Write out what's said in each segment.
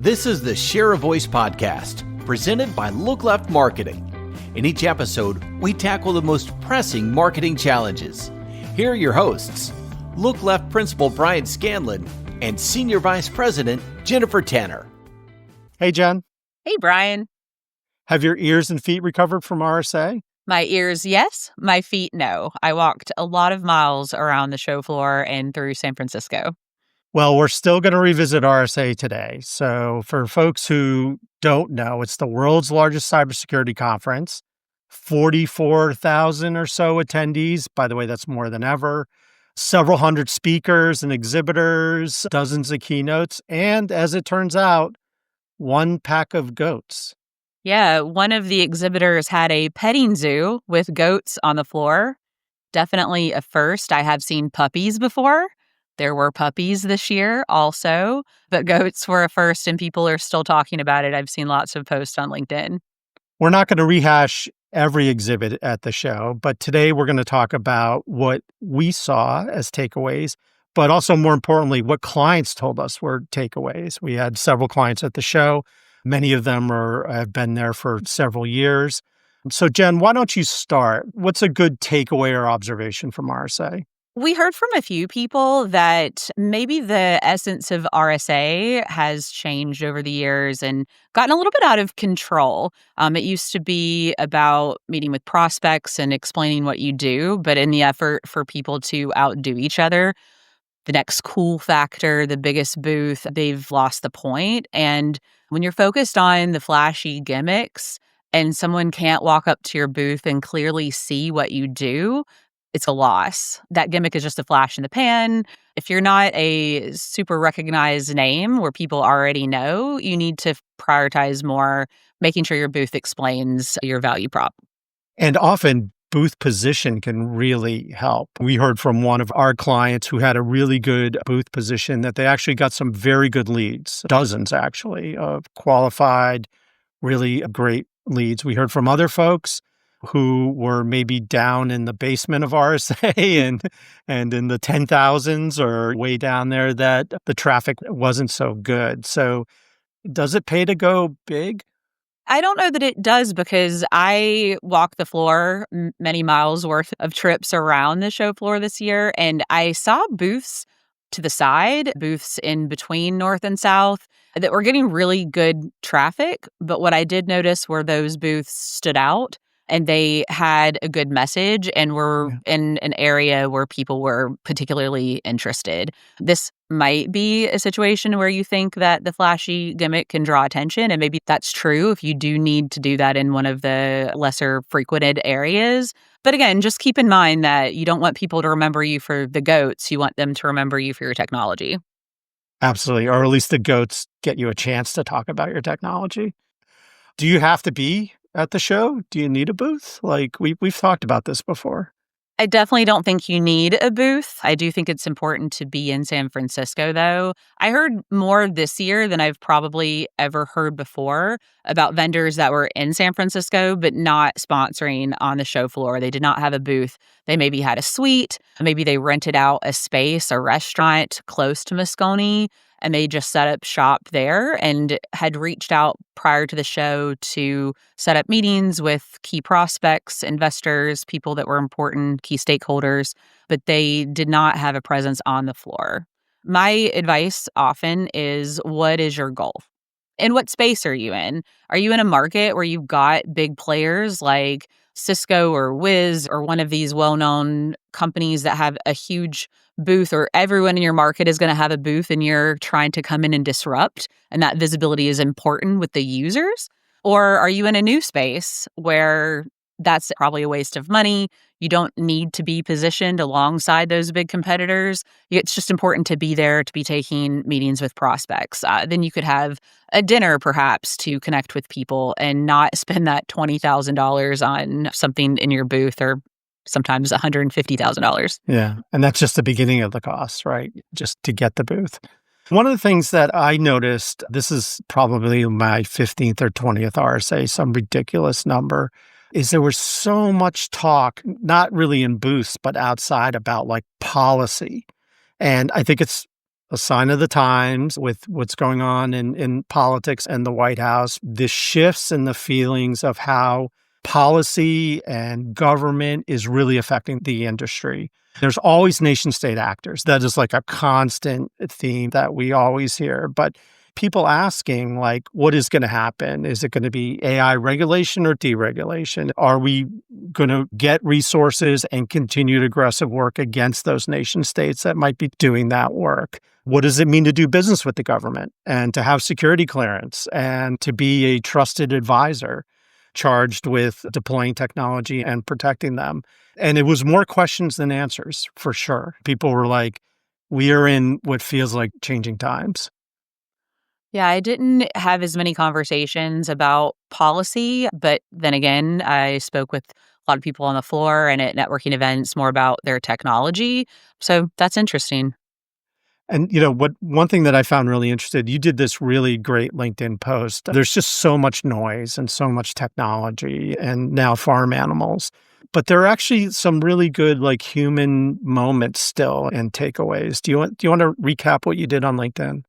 This is the Share a Voice podcast, presented by Look Left Marketing. In each episode, we tackle the most pressing marketing challenges. Here are your hosts, Look Left Principal Bryan Scanlon and Senior Vice President Jennifer Tanner. Hey, Jen. Hey, Bryan. Have your ears and feet recovered from RSA? My ears, yes. My feet, no. I walked a lot of miles around the show floor and through San Francisco. Well, we're still going to revisit RSA today. So for folks who don't know, it's the world's largest cybersecurity conference, 44,000 or so attendees. By the way, that's more than ever. Several hundred speakers and exhibitors, dozens of keynotes, and as it turns out, one pack of goats. Yeah, one of the exhibitors had a petting zoo with goats on the floor. Definitely a first. I have seen puppies before. There were puppies this year also, but goats were a first and people are still talking about it. I've seen lots of posts on LinkedIn. We're not going to rehash every exhibit at the show, but today we're going to talk about what we saw as takeaways, but also more importantly, what clients told us were takeaways. We had several clients at the show. Many of them have been there for several years. So Jen, why don't you start? What's a good takeaway or observation from RSA? We heard from a few people that maybe the essence of RSA has changed over the years and gotten a little bit out of control. It used to be about meeting with prospects and explaining what you do, but in the effort for people to outdo each other, the next cool factor, the biggest booth, they've lost the point. And when you're focused on the flashy gimmicks and someone can't walk up to your booth and clearly see what you do, it's a loss. That gimmick is just a flash in the pan. If you're not a super recognized name where people already know, you need to prioritize more making sure your booth explains your value prop. And often booth position can really help. We heard from one of our clients who had a really good booth position that they actually got some very good leads, dozens actually, of qualified, really great leads. We heard from other folks who were maybe down in the basement of RSA and in the 10,000s or way down there that the traffic wasn't so good. So does it pay to go big? I don't know that it does because I walked the floor many miles worth of trips around the show floor this year, and I saw booths to the side, booths in between north and south that were getting really good traffic. But what I did notice were those booths stood out and they had a good message and were in an area where people were particularly interested. This might be a situation where you think that the flashy gimmick can draw attention, and maybe that's true if you do need to do that in one of the lesser frequented areas. But again, just keep in mind that you don't want people to remember you for the goats. You want them to remember you for your technology. Absolutely. Or at least the goats get you a chance to talk about your technology. Do you have to be at the show? Do you need a booth? Like we've talked about this before. I definitely don't think you need a booth. I do think it's important to be in San Francisco, though. I heard more this year than I've probably ever heard before about vendors that were in San Francisco, but not sponsoring on the show floor. They did not have a booth. They maybe had a suite. Maybe they rented out a space, a restaurant close to Moscone, and they just set up shop there and had reached out prior to the show to set up meetings with key prospects, investors, people that were important, key stakeholders, but they did not have a presence on the floor. My advice often is, what is your goal? And what space are you in? Are you in a market where you've got big players like Cisco or Wiz or one of these well-known companies that have a huge booth, or everyone in your market is going to have a booth and you're trying to come in and disrupt, and that visibility is important with the users? Or are you in a new space where that's probably a waste of money? You don't need to be positioned alongside those big competitors. It's just important to be there, to be taking meetings with prospects. Then you could have a dinner perhaps to connect with people and not spend that $20,000 on something in your booth, or sometimes $150,000. Yeah. And that's just the beginning of the cost, right? Just to get the booth. One of the things that I noticed, this is probably my 15th or 20th RSA, some ridiculous number, is there was so much talk, not really in booths, but outside about like policy. And I think it's a sign of the times with what's going on in politics and the White House, the shifts in the feelings of how policy and government is really affecting the industry. There's always nation state actors. That is like a constant theme that we always hear. But people asking, like, what is going to happen? Is it going to be AI regulation or deregulation? Are we going to get resources and continued aggressive work against those nation states that might be doing that work? What does it mean to do business with the government and to have security clearance and to be a trusted advisor charged with deploying technology and protecting them? And it was more questions than answers, for sure. People were like, we are in what feels like changing times. Yeah, I didn't have as many conversations about policy, but then again, I spoke with a lot of people on the floor and at networking events more about their technology. So that's interesting. And what one thing that I found really interesting, you did this really great LinkedIn post. There's just so much noise and so much technology and now farm animals. But there are actually some really good like human moments still and takeaways. Do you want to recap what you did on LinkedIn?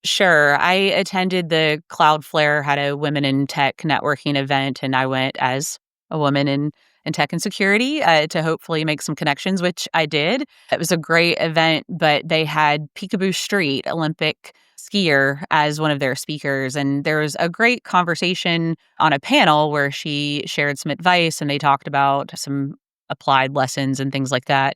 Sure. I attended the Cloudflare had a women in tech networking event, and I went as a woman in tech and security to hopefully make some connections, which I did. It was a great event, but they had Peekaboo Street, Olympic skier, as one of their speakers. And there was a great conversation on a panel where she shared some advice and they talked about some applied lessons and things like that.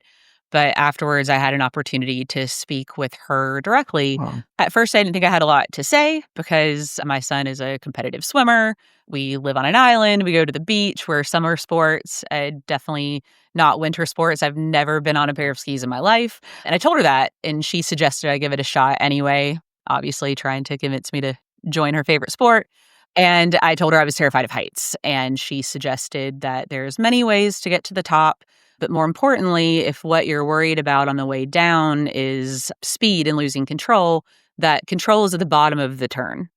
But afterwards, I had an opportunity to speak with her directly. Wow. At first, I didn't think I had a lot to say because my son is a competitive swimmer. We live on an island. We go to the beach. We're summer sports, definitely not winter sports. I've never been on a pair of skis in my life. And I told her that, and she suggested I give it a shot anyway, obviously trying to convince me to join her favorite sport. And I told her I was terrified of heights. And she suggested that there's many ways to get to the top. But more importantly, if what you're worried about on the way down is speed and losing control, that control is at the bottom of the turn.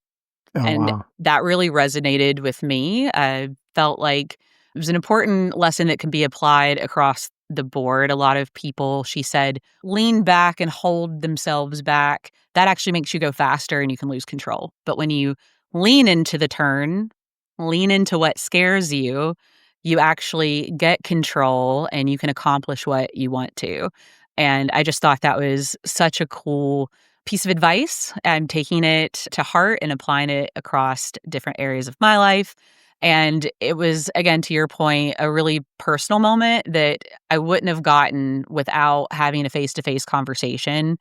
Oh, And wow. that really resonated with me. I felt like it was an important lesson that can be applied across the board. A lot of people, she said, lean back and hold themselves back. That actually makes you go faster and you can lose control. But when you lean into the turn, lean into what scares you, you actually get control and you can accomplish what you want to. And I just thought that was such a cool piece of advice. I'm taking it to heart and applying it across different areas of my life. And it was, again, to your point, a really personal moment that I wouldn't have gotten without having a face-to-face conversation,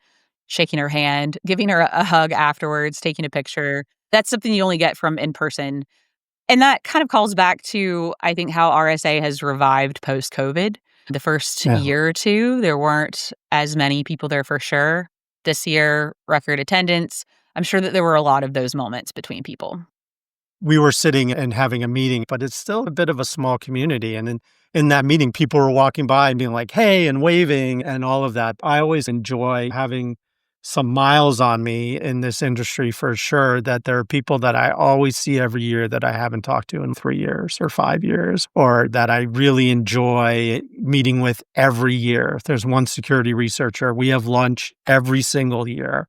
shaking her hand, giving her a hug afterwards, taking a picture. That's something you only get from in person. And that kind of calls back to, I think, how RSA has revived post-COVID. The first Yeah. year or two, there weren't as many people there for sure. This year, record attendance. I'm sure that there were a lot of those moments between people. We were sitting and having a meeting, but it's still a bit of a small community. And in that meeting, people were walking by and being like, hey, and waving and all of that. I always enjoy having some miles on me in this industry for sure, that there are people that I always see every year that I haven't talked to in 3 years or 5 years, or that I really enjoy meeting with every year. If there's one security researcher, we have lunch every single year.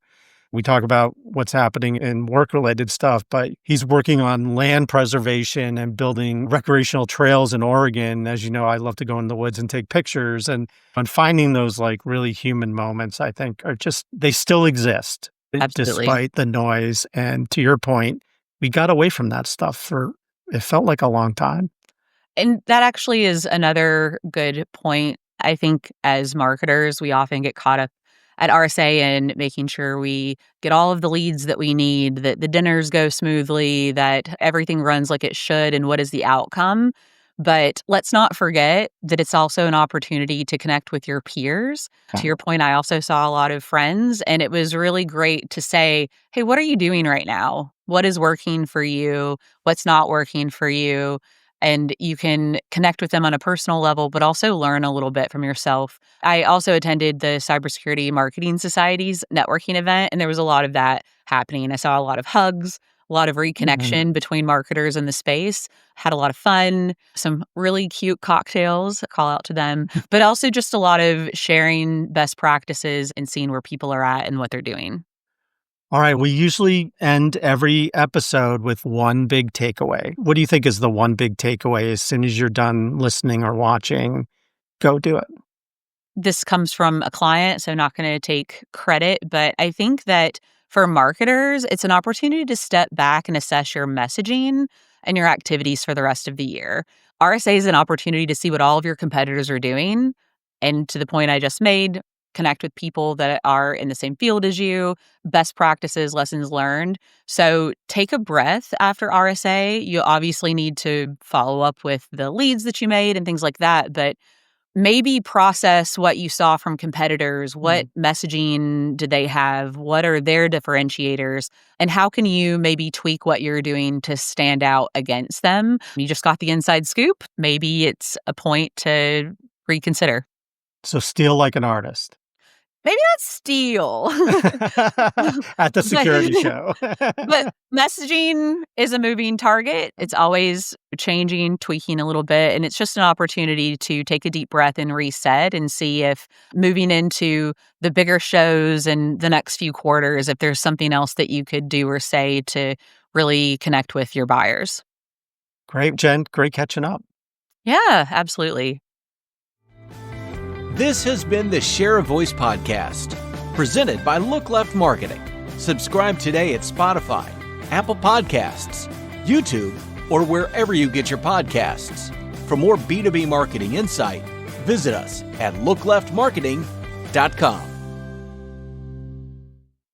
We talk about what's happening in work-related stuff, but he's working on land preservation and building recreational trails in Oregon. As you know, I love to go in the woods and take pictures. And finding those like really human moments, I think, are just, they still exist Absolutely. despite the noise. And to your point, we got away from that stuff for, it felt like a long time. And that actually is another good point. I think as marketers, we often get caught up at RSA and making sure we get all of the leads that we need, that the dinners go smoothly, that everything runs like it should, and what is the outcome. But let's not forget that it's also an opportunity to connect with your peers. Yeah. To your point, I also saw a lot of friends, and it was really great to say, hey, what are you doing right now? What is working for you? What's not working for you? And you can connect with them on a personal level, but also learn a little bit from yourself. I also attended the Cybersecurity Marketing Society's networking event, and there was a lot of that happening. I saw a lot of hugs, a lot of reconnection between marketers in the space. Had a lot of fun, some really cute cocktails, call out to them, but also just a lot of sharing best practices and seeing where people are at and what they're doing. All right. We usually end every episode with one big takeaway. What do you think is the one big takeaway as soon as you're done listening or watching? Go do it. This comes from a client, so not going to take credit, but I think that for marketers, it's an opportunity to step back and assess your messaging and your activities for the rest of the year. RSA is an opportunity to see what all of your competitors are doing. And to the point I just made, connect with people that are in the same field as you, best practices, lessons learned. So take a breath after RSA. You obviously need to follow up with the leads that you made and things like that, but maybe process what you saw from competitors. What messaging did they have? What are their differentiators? And how can you maybe tweak what you're doing to stand out against them? You just got the inside scoop. Maybe it's a point to reconsider. So steal like an artist. Maybe not steal. At the security show. But messaging is a moving target. It's always changing, tweaking a little bit. And it's just an opportunity to take a deep breath and reset and see if moving into the bigger shows and the next few quarters, if there's something else that you could do or say to really connect with your buyers. Great, Jen. Great catching up. Yeah, absolutely. This has been the Share a Voice podcast, presented by Look Left Marketing. Subscribe today at Spotify, Apple Podcasts, YouTube, or wherever you get your podcasts. For more B2B marketing insight, visit us at lookleftmarketing.com.